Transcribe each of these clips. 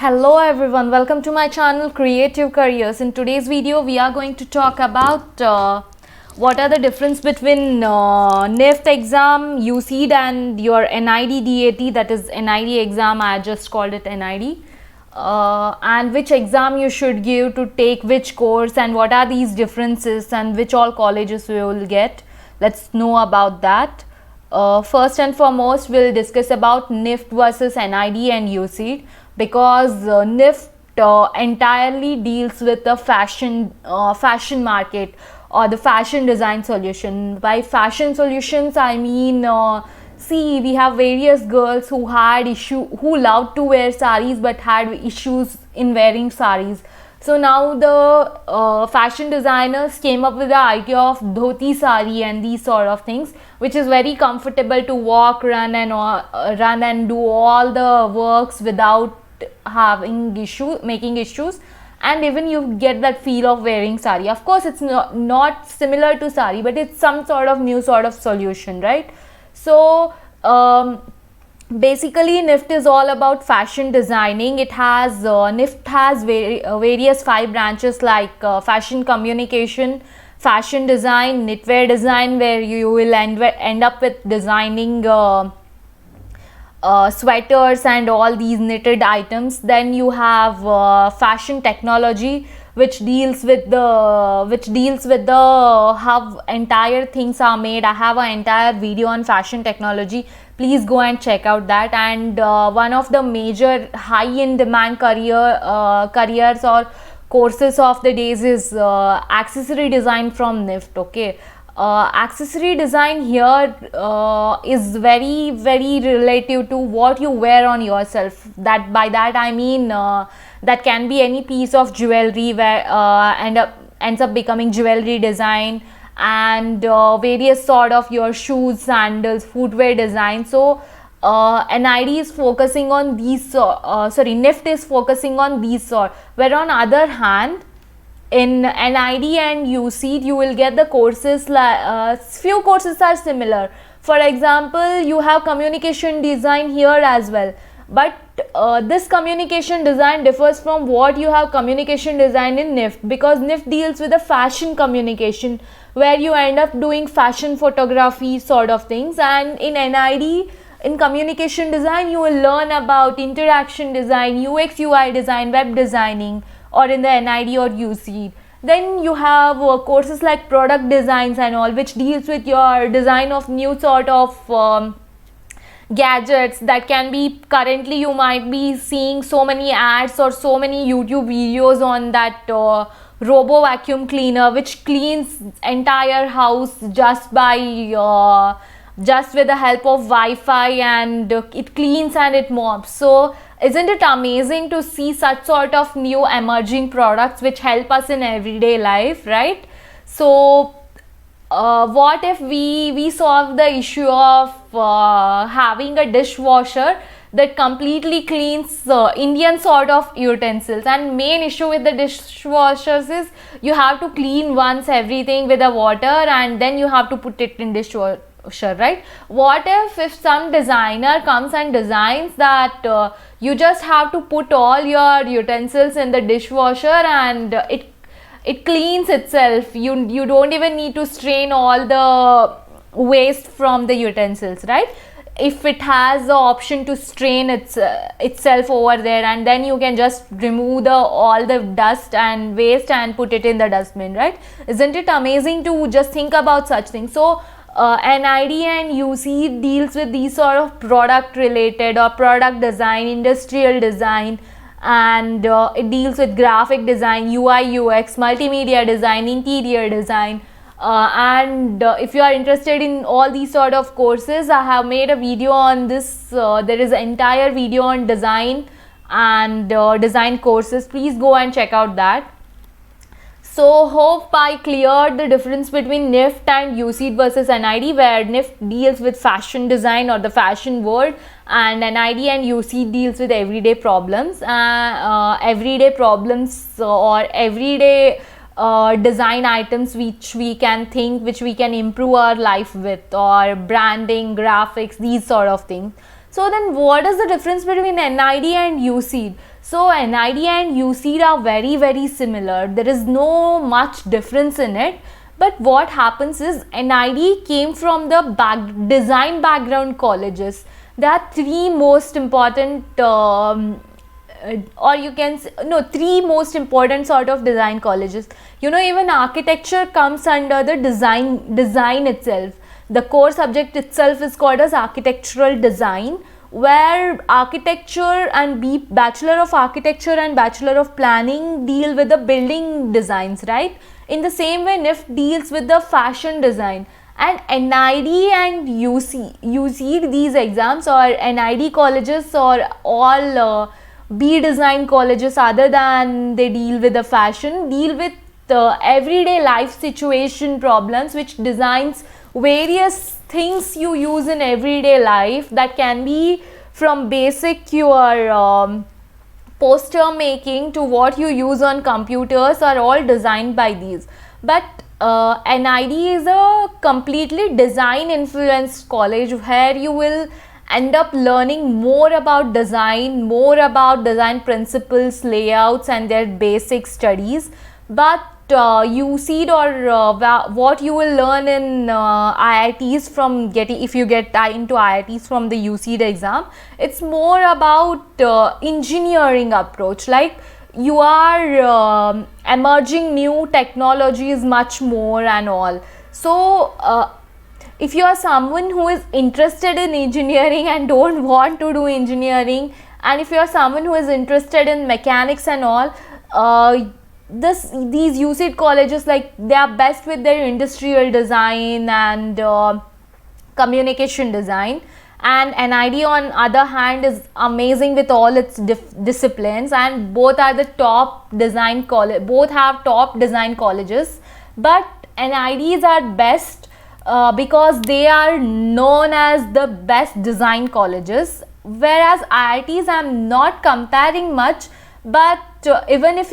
Hello everyone, welcome to my channel Creative Careers. In today's video we are going to talk about what are the difference between NIFT exam, UCEED and your NID DAT, that is NID exam, I just called it NID, and which exam you should give to take which course and what are these differences and which all colleges we will get. Let's know about that. First and foremost, we'll discuss about NIFT versus NID and UCEED, because NIFT entirely deals with the fashion market or the fashion design solution. By fashion solutions, I mean, see, we have various girls who loved to wear saris but had issues in wearing saris. So now the fashion designers came up with the idea of dhoti sari and these sort of things, which is very comfortable to walk, run and do all the works without making issues, and even you get that feel of wearing sari. Of course, it's not similar to sari, but it's some sort of new sort of solution, right? So basically, NIFT is all about fashion designing. It has NIFT has various 5 branches like fashion communication, fashion design, knitwear design, where you will end up with designing sweaters and all these knitted items. Then you have fashion technology, which deals with the how entire things are made. I have an entire video on fashion technology. Please go and check out that. And one of the major high in demand careers or courses of the days is accessory design from NIFT. Okay, accessory design here is very relative to what you wear on yourself. That by that I mean that can be any piece of jewelry where ends up becoming jewelry design, and various sort of your shoes, sandals, footwear design. So NID is focusing on these NIFT is focusing on these sort, where on other hand in NID and UCEED you will get the courses like few courses are similar. For example, you have communication design here as well, but this communication design differs from what you have communication design in NIFT, because NIFT deals with the fashion communication, where you end up doing fashion photography sort of things, and in NID, in communication design, you will learn about interaction design, UX UI design, web designing, or in the NID or UCEED. Then you have courses like product designs and all, which deals with your design of new sort of gadgets that can be, currently you might be seeing so many ads or so many YouTube videos on that robo vacuum cleaner, which cleans entire house just by just with the help of Wi-Fi, and it cleans and it mops. So isn't it amazing to see such sort of new emerging products which help us in everyday life, right? So what if we solve the issue of having a dishwasher that completely cleans Indian sort of utensils? And main issue with the dishwashers is you have to clean once everything with the water, and then you have to put it in dishwasher, right? What if some designer comes and designs that you just have to put all your utensils in the dishwasher and it cleans itself. You don't even need to strain all the waste from the utensils, right? If it has the option to strain itself over there, and then you can just remove all the dust and waste and put it in the dustbin, right? Isn't it amazing to just think about such things? So NID and UCEED deals with these sort of product related or product design, industrial design, and it deals with graphic design, UI UX, multimedia design, interior design, and if you are interested in all these sort of courses, I have made a video on this. There is an entire video on design and design courses. Please go and check out that. So hope I cleared the difference between NIFT and UCEED versus NID, where NIFT deals with fashion design or the fashion world, and NID and UCEED deals with everyday problems, or everyday design items which we can think, which we can improve our life with, or branding, graphics, these sort of things. So then what is the difference between NID and USEED? So NID and USEED are very similar. There is no much difference in it. But what happens is NID came from the design background colleges. There are three most important or you can say, no, three most important sort of design colleges. Even architecture comes under the design itself. The core subject itself is called as architectural design, where architecture and Bachelor of Architecture and Bachelor of Planning deal with the building designs, right? In the same way, NIFT deals with the fashion design. And NID and USEED, these exams, or NID colleges, or all B design colleges, other than they deal with the fashion, deal with everyday life situation problems, which designs various things you use in everyday life. That can be from basic your poster making to what you use on computers, are all designed by these. But NID is a completely design influenced college, where you will end up learning more about design principles, layouts, and their basic studies. But USEED, or what you will learn in IITs from if you get into IITs from the USEED exam, it's more about engineering approach. Like, you are emerging new technologies much more and all. So if you are someone who is interested in engineering and don't want to do engineering, and if you are someone who is interested in mechanics and all, these USEED colleges, like, they are best with their industrial design and communication design. And NID, on other hand, is amazing with all its disciplines, and both are the top design college. Both have top design colleges, but NIDs are best because they are known as the best design colleges, whereas IITs, I'm not comparing much, but even if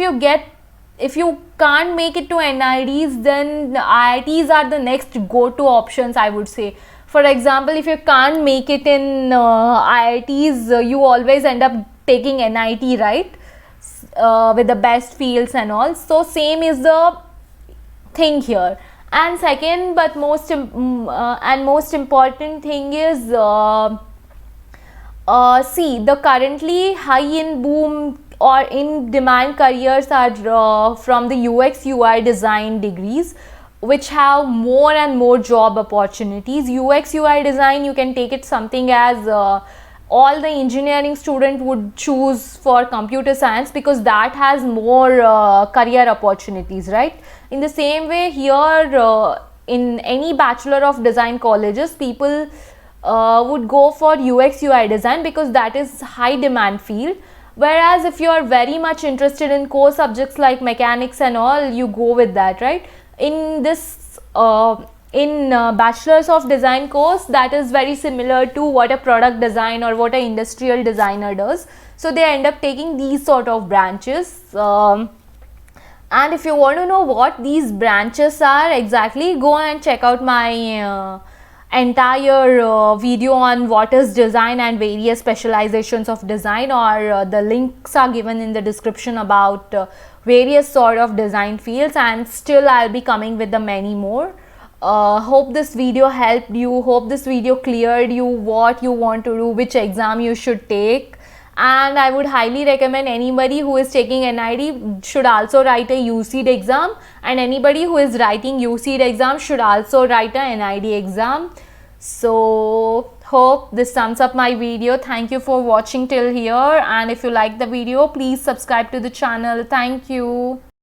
you can't make it to NIDs, then IITs are the next go-to options, I would say. For example, if you can't make it in IITs, you always end up taking NIT, right? With the best fields and all. So same is the thing here. And second, but most important thing is, see, the currently high in boom or in demand careers are from the UX UI design degrees, which have more and more job opportunities. UX UI design, you can take it something as all the engineering student would choose for computer science, because that has more career opportunities, right? In the same way here, in any Bachelor of Design colleges, people would go for UX UI design because that is high demand field. Whereas if you are very much interested in core subjects like mechanics and all, you go with that, right? In this Bachelors of Design course, that is very similar to what a product design or what an industrial designer does. So they end up taking these sort of branches. And if you want to know what these branches are exactly, go and check out my entire video on what is design and various specializations of design, or the links are given in the description about various sort of design fields, and still I'll be coming with the many more. Hope this video helped you, hope this video cleared you what you want to do, which exam you should take. And I would highly recommend anybody who is taking NID should also write a USEED exam, and anybody who is writing USEED exam should also write a NID exam. So hope this sums up my video. Thank you for watching till here, and if you like the video, please subscribe to the channel. Thank you.